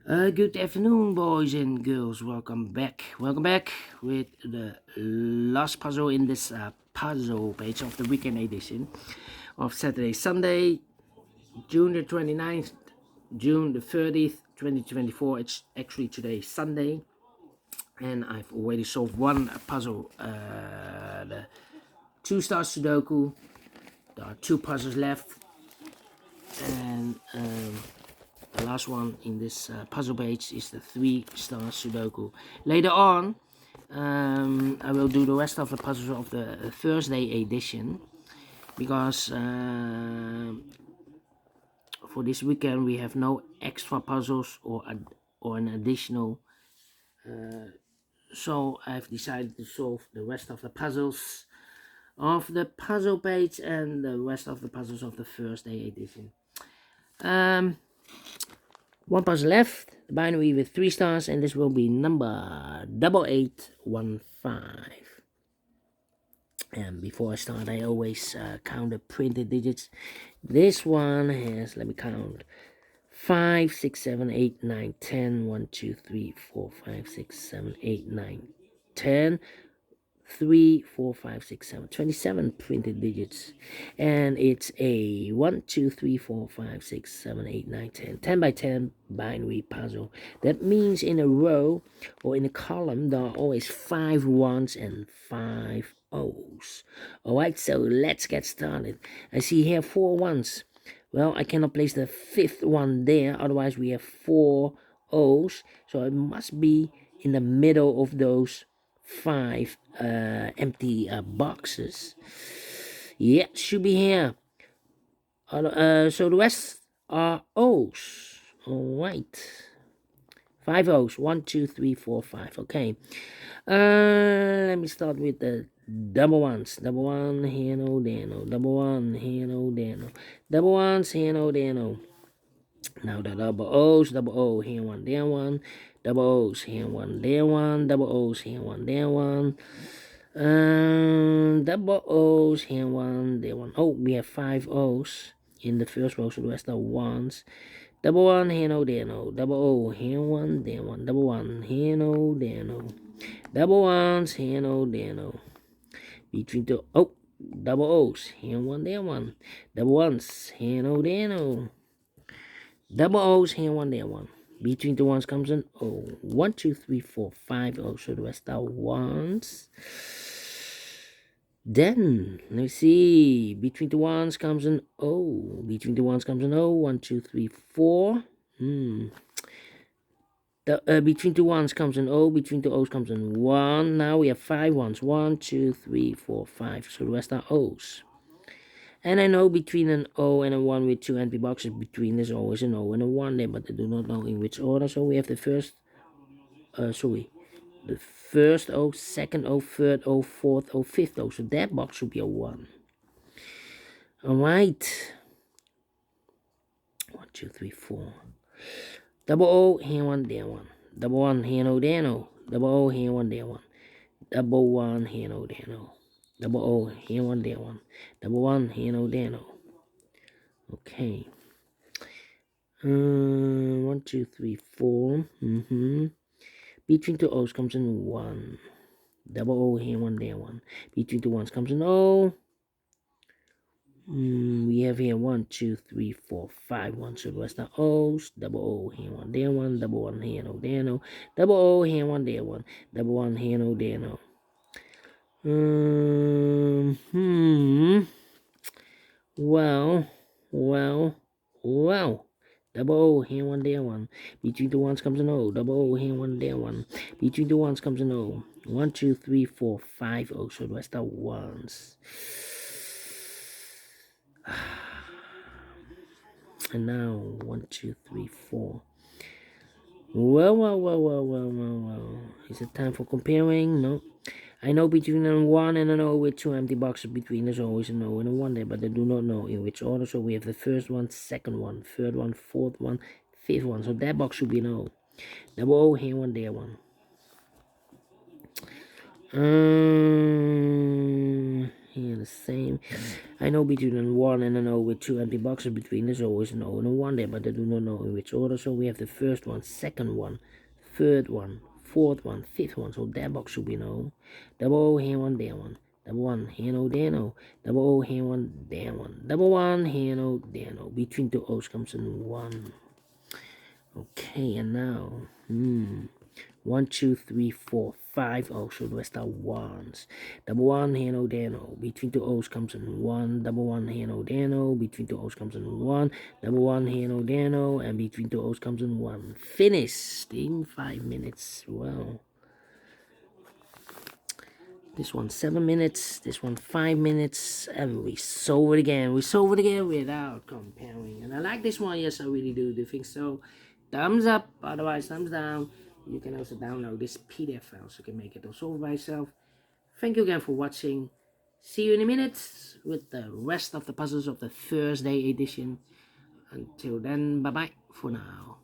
Good afternoon, boys and girls. Welcome back. Welcome back with the last puzzle in this puzzle page of the weekend edition of Saturday, Sunday, June the 29th, June the 30th, 2024. It's actually today, Sunday, and I've already solved one puzzle, the 2-star Sudoku. There are two puzzles left, and the last one in this puzzle page is the 3-star Sudoku. Later on, I will do the rest of the puzzles of the Thursday edition, because for this weekend we have no extra puzzles or an additional. So I've decided to solve the rest of the puzzles of the puzzle page and the rest of the puzzles of the Thursday edition. One puzzle left, the binary with 3 stars, and this will be number 8815. And before I start, I always count the printed digits. This one has, let me count, 5, 6, 7, 8, 9, 10, 1, 2, 3, 4, 5, 6, 7, 8, 9, 10. 3, 4, 5, 6, 7, 27 printed digits, and it's a 1, 2, 3, 4, 5, 6, 7, 8, 9, 10, 10 by 10 binary puzzle. That means in a row or in a column there are always 5 ones and 5 O's. Alright, so let's get started. I see here 4 ones. Well, I cannot place the 5th one there, otherwise we have 4 O's, so it must be in the middle of those 5 empty boxes. Yeah, should be here. So the rest are O's. Alright. 5 O's. 1, 2, 3, 4, 5. Okay. Let me start with the double ones. Double one, here, no, there, no. Double one, here, no, there, no. Double ones, here, no, there, no. Now the double O's, double O, here one, there one. Double O's, here one, there one. Double O's, here one, there one. Double O's, here one, there one. Oh, we have 5 O's in the first row, so the rest are ones. Double one, here no, there no. Double O, here one, there one. Double one, here no, there no. Double ones, here no, there no. Between the double O's, here one, there one. Double ones, here no, there no. Double O's, here one, there one. Between the ones comes an O. 1, 2, 3, 4, 5 O's. So the rest are ones. Then, let's see. Between the ones comes an O. Between the ones comes an O. 1, 2, 3, 4. Between the ones comes an O. Between the O's comes an 1. Now we have 5 ones. 1, 2, 3, 4, 5. So the rest are O's. And I know between an O and a 1 with 2 empty boxes between, there's always an O and a 1 there, but I do not know in which order. So we have the first, the first O, second O, third O, fourth O, fifth O. So that box should be a 1. Alright. 1, 2, 3, 4. Double O, here one, there one. Double one, here no, there no. Double O, here one, there one. Double one, here no, there no. Double O, here one, there one. Double one, here no, there no. Okay. 1, 2, 3, 4. Between two O's comes in 1. Double O, here one, there one. Between two ones comes in O. We have here 1, 2, 3, 4, 5 ones. So the rest are O's. Double O, here one, there one. Double one, here no, there no. Double O, here one, there one. Double one, here no, there no. Well. Double O, here one, there one. Between the ones comes an O. Double O, here one, there one. Between the ones comes an O. 1, 2, 3, 4, 5 O's. So the rest are ones. And now 1, 2, 3, 4. Well. Is it time for comparing? No. I know between a 1 and an O with 2 empty boxes between, there's always an O and a 1 there, but I do not know in which order. So we have the first one, second one, third one, fourth one, fifth one. So that box should be an O. Double O, here one, there one. here the same. I know between a 1 and an O with 2 empty boxes between, there's always an O and a 1 there, but I do not know in which order. So we have the first one, second one, third one, fourth one, fifth one. So that box should be an O. Double O, here one, there one. Double 1, here no, there no. Double O, here 1, there 1. Double 1, here no, there no. Between two O's comes in 1. Okay, and now, 1, 2, 3, 4, 5 O's, so the rest are 1s. Double 1, here no, there no. Between two O's comes in 1. Double 1, here no, there no. Between two O's comes in 1. Double 1, here no, there no. And between two O's comes in 1. Finished in 5 minutes. Well, this one 7 minutes, this one 5 minutes, and we solve it again. We solve it again without comparing. And I like this one, yes, I really do. Do you think so? Thumbs up, otherwise thumbs down. You can also download this PDF file so you can make it or solve by yourself. Thank you again for watching. See you in a minute with the rest of the puzzles of the Thursday edition. Until then, bye bye for now.